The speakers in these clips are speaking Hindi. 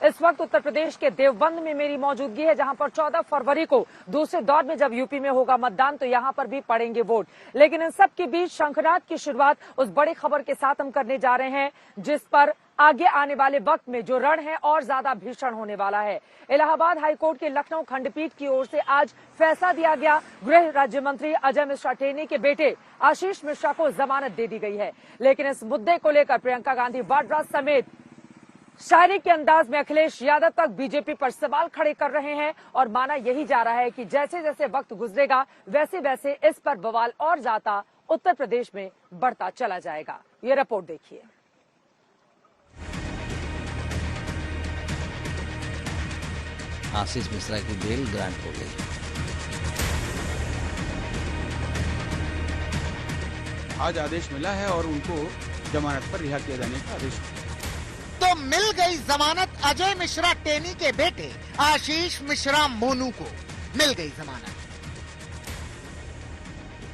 इस वक्त उत्तर प्रदेश के देवबंद में मेरी मौजूदगी है, जहां पर 14 फरवरी को दूसरे दौर में जब यूपी में होगा मतदान तो यहां पर भी पड़ेंगे वोट। लेकिन इन सब के बीच शंखनाद की शुरुआत उस बड़ी खबर के साथ हम करने जा रहे हैं जिस पर आगे आने वाले वक्त में जो रण है और ज्यादा भीषण होने वाला है। इलाहाबाद हाईकोर्ट के लखनऊ खंडपीठ की ओर से आज फैसला दिया गया। गृह राज्य मंत्री अजय मिश्रा टेनी के बेटे आशीष मिश्रा को जमानत दे दी गई है। लेकिन इस मुद्दे को लेकर प्रियंका गांधी वाड्रा समेत शायरी के अंदाज में अखिलेश यादव तक बीजेपी पर सवाल खड़े कर रहे हैं और माना यही जा रहा है कि जैसे जैसे वक्त गुजरेगा वैसे वैसे इस पर बवाल और ज्यादा उत्तर प्रदेश में बढ़ता चला जाएगा। ये रिपोर्ट देखिए। आशीष मिश्रा की बेल ग्रांट हो गई। आज आदेश मिला है और उनको जमानत पर रिहा किया जाने का आदेश। तो मिल गई जमानत अजय मिश्रा टेनी के बेटे आशीष मिश्रा मोनू को मिल गई जमानत।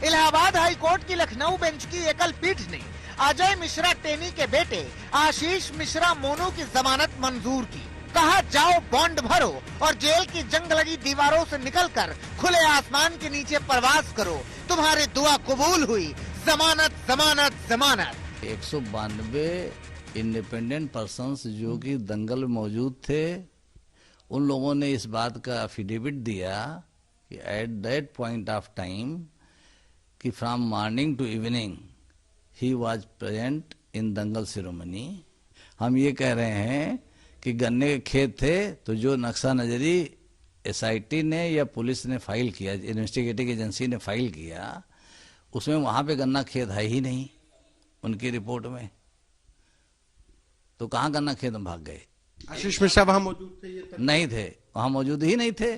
इलाहाबाद हाई कोर्ट की लखनऊ बेंच की एकल पीठ ने अजय मिश्रा टेनी के बेटे आशीष मिश्रा मोनू की जमानत मंजूर की। कहा जाओ बॉन्ड भरो और जेल की जंग लगी दीवारों से निकलकर खुले आसमान के नीचे प्रवास करो, तुम्हारी दुआ कबूल हुई। जमानत जमानत जमानत। 192 इंडिपेंडेंट पर्सन्स जो कि दंगल में मौजूद थे, उन लोगों ने इस बात का एफिडेविट दिया कि at that point of time कि from morning to evening he was present in dangal ceremony. हम ये कह रहे हैं कि गन्ने के खेत थे तो जो नक्शा नजरी एसआईटी ने या पुलिस ने फाइल किया, इन्वेस्टिगेटिंग एजेंसी ने फाइल किया, उसमें वहां पे गन्ना खेत है ही नहीं उनकी रिपोर्ट में। तो कहाँ गन्ना खेत में भाग गए? आशीष मिश्रा वहां मौजूद थे? ये नहीं थे, वहां मौजूद ही नहीं थे।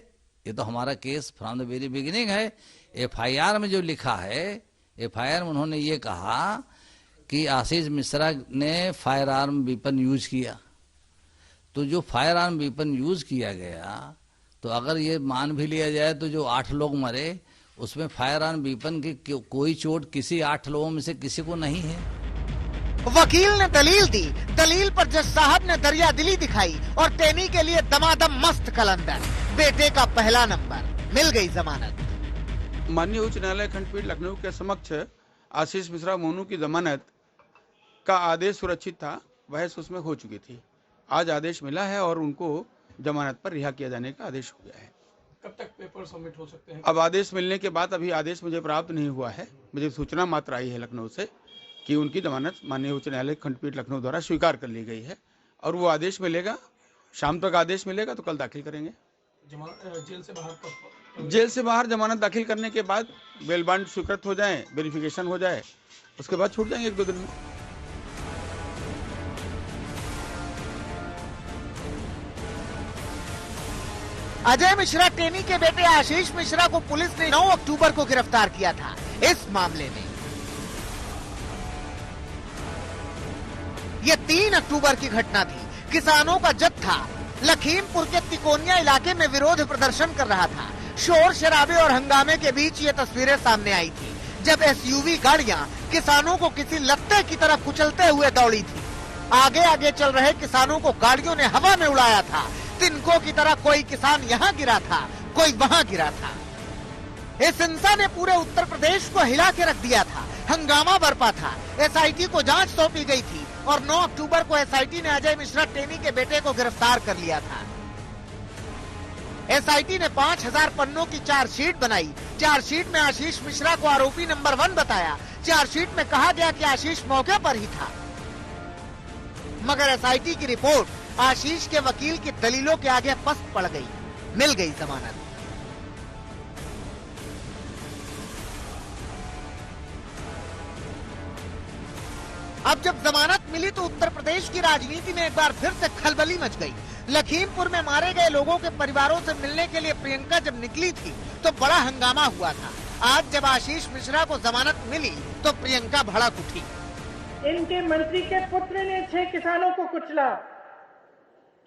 ये तो हमारा case from the very beginning है। एफआईआर में जो लिखा है, एफआईआर में उन्होंने ये कहा कि आशीष मिश्रा ने फायर आर्म वेपन यूज किया। तो जो फायर आर्म वेपन यूज किया गया, तो अगर ये मान भी लिया जाए तो जो 8 लोग मरे उसमें फायर आर्म वेपन की कोई चोट किसी 8 लोगों में से किसी को नहीं है। वकील ने दलील दी, दलील पर जज साहब ने दरिया दिली दिखाई और टेनी के लिए दमादम मस्त कलंदर, बेटे का पहला नंबर। मिल गई जमानत। माननीय उच्च न्यायालय खंडपीठ लखनऊ के समक्ष आशीष मिश्रा मोनू की जमानत का आदेश सुरक्षित था, बहस उसमें हो चुकी थी। आज आदेश मिला है और उनको जमानत पर रिहा किया जाने का आदेश हो गया है। कब तक पेपर सबमिट हो सकते हैं? अब आदेश मिलने के बाद, अभी आदेश मुझे प्राप्त नहीं हुआ है, मुझे सूचना मात्र आई है लखनऊ से कि उनकी जमानत माननीय उच्च न्यायालय खंडपीठ लखनऊ द्वारा स्वीकार कर ली गई है और वो आदेश मिलेगा, शाम तक आदेश मिलेगा तो कल दाखिल करेंगे। जेल से बाहर कब? जेल से बाहर जमानत दाखिल करने के बाद बेल बांड स्वीकृत हो जाए, वेरिफिकेशन हो जाए, उसके बाद छूट जाएंगे 1-2 दिन में। अजय मिश्रा टेनी के बेटे आशीष मिश्रा को पुलिस ने 9 अक्टूबर को गिरफ्तार किया था। इस मामले में यह 3 अक्टूबर की घटना थी। किसानों का जत्था लखीमपुर के तिकोनिया इलाके में विरोध प्रदर्शन कर रहा था। शोर शराबे और हंगामे के बीच ये तस्वीरें सामने आई थी जब एसयूवी गाड़ियां किसानों को किसी लत्ते की तरह कुचलते हुए दौड़ी थी। आगे आगे चल रहे किसानों को गाड़ियों ने हवा में उड़ाया था। तिनकों की तरह कोई किसान यहाँ गिरा था, कोई वहाँ गिरा था। इस हिंसा ने पूरे उत्तर प्रदेश को हिला के रख दिया था। हंगामा बरपा था। एसआईटी को जांच सौंपी गई थी और 9 अक्टूबर को एसआईटी ने अजय मिश्रा टेनी के बेटे को गिरफ्तार कर लिया था। एसआईटी ने 5000 पन्नों की चार्जशीट बनाई। चार्जशीट में आशीष मिश्रा को आरोपी नंबर 1 बताया। चार्जशीट में कहा गया कि आशीष मौके पर ही था, मगर एसआईटी की रिपोर्ट आशीष के वकील की दलीलों के आगे पस्त पड़ गई। मिल गई जमानत। अब जब जमानत मिली तो उत्तर प्रदेश की राजनीति में एक बार फिर से खलबली मच गई। लखीमपुर में मारे गए लोगों के परिवारों से मिलने के लिए प्रियंका जब निकली थी तो बड़ा हंगामा हुआ था। आज जब आशीष मिश्रा को जमानत मिली तो प्रियंका भड़क उठी। इनके मंत्री के पुत्र ने 6 किसानों को कुचला,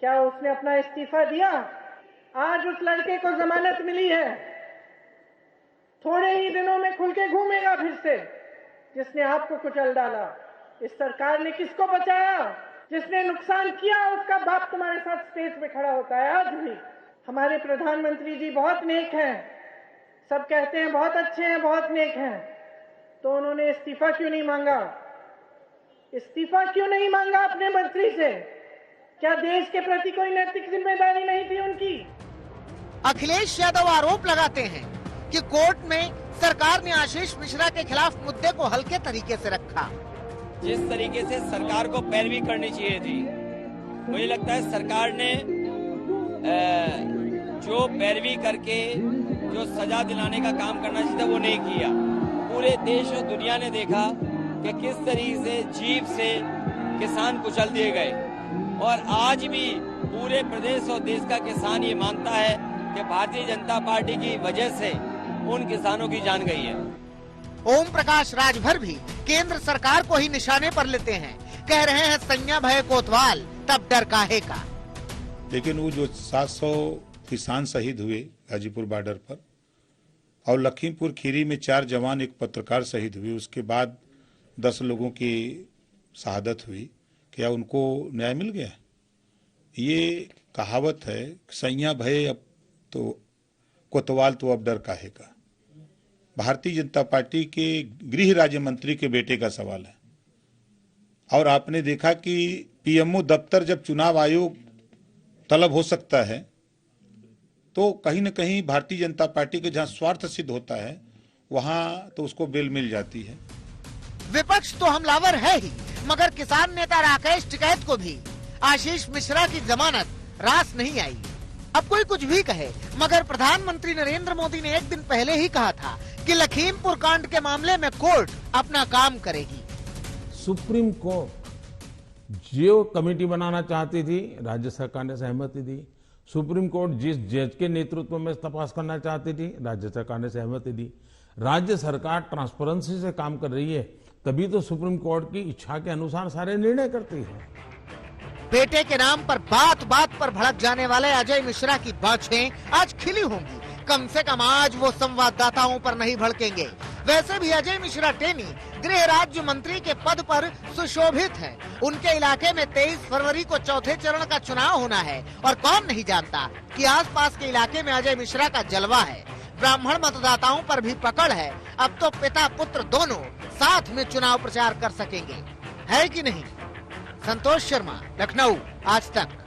क्या उसने अपना इस्तीफा दिया? आज उस लड़के को जमानत मिली है, थोड़े ही दिनों में खुल के घूमेगा फिर से, जिसने आपको कुचल डाला। इस सरकार ने किसको बचाया? जिसने नुकसान किया उसका बाप तुम्हारे साथ स्टेज पे खड़ा होता है। आज भी हमारे प्रधानमंत्री जी बहुत नेक हैं, सब कहते हैं बहुत अच्छे हैं, बहुत नेक हैं, तो उन्होंने इस्तीफा क्यों नहीं मांगा? इस्तीफा क्यों नहीं मांगा अपने मंत्री से? क्या देश के प्रति कोई नैतिक जिम्मेदारी नहीं थी उनकी? अखिलेश यादव आरोप लगाते हैं कि कोर्ट में सरकार ने आशीष मिश्रा के खिलाफ मुद्दे को हल्के तरीके से रखा। जिस तरीके से सरकार को पैरवी करनी चाहिए थी, मुझे लगता है सरकार ने जो पैरवी करके जो सजा दिलाने का काम करना चाहिए था वो नहीं किया। पूरे देश और दुनिया ने देखा कि किस तरीके से जीप से किसान कुचल दिए गए, और आज भी पूरे प्रदेश और देश का किसान ये मानता है कि भारतीय जनता पार्टी की वजह से उन किसानों की जान गई है। ओम प्रकाश राजभर भी केंद्र सरकार को ही निशाने पर लेते हैं, कह रहे हैं सैया भय कोतवाल तब डर काहे का। लेकिन वो जो 700 किसान शहीद हुए गाजीपुर बॉर्डर पर, और लखीमपुर खीरी में 4 जवान एक पत्रकार शहीद हुए, उसके बाद 10 लोगों की शहादत हुई, क्या उनको न्याय मिल गया? ये कहावत है, सैया भय अब तो कोतवाल तो अब डर काहे का। भारतीय जनता पार्टी के गृह राज्य मंत्री के बेटे का सवाल है। और आपने देखा कि पीएमओ दफ्तर जब चुनाव आयोग तलब हो सकता है तो कहीं न कहीं भारतीय जनता पार्टी के जहां स्वार्थ सिद्ध होता है वहां तो उसको बेल मिल जाती है। विपक्ष तो हमलावर है ही, मगर किसान नेता राकेश टिकैत को भी आशीष मिश्रा की जमानत रास नहीं आई। अब कोई कुछ भी कहे, मगर प्रधानमंत्री नरेंद्र मोदी ने एक दिन पहले ही कहा था कि लखीमपुर कांड के मामले में कोर्ट अपना काम करेगी। सुप्रीम कोर्ट जो कमेटी बनाना चाहती थी, राज्य सरकार ने सहमति दी। सुप्रीम कोर्ट जिस जज के नेतृत्व में तपास करना चाहती थी, राज्य सरकार ने सहमति दी। राज्य सरकार ट्रांसपेरेंसी से काम कर रही है, तभी तो सुप्रीम कोर्ट की इच्छा के अनुसार सारे निर्णय करती है। बेटे के नाम पर बात बात पर भड़क जाने वाले अजय मिश्रा की बाछें आज खिली होंगी। कम से कम आज वो संवाददाताओं पर नहीं भड़केंगे। वैसे भी अजय मिश्रा टेनी गृह राज्य मंत्री के पद पर सुशोभित है। उनके इलाके में 23 फरवरी को चौथे चरण का चुनाव होना है, और कौन नहीं जानता कि आसपास के इलाके में अजय मिश्रा का जलवा है। ब्राह्मण मतदाताओं पर भी पकड़ है। अब तो पिता पुत्र दोनों साथ में चुनाव प्रचार कर सकेंगे, है कि नहीं? संतोष शर्मा, लखनऊ, आज तक।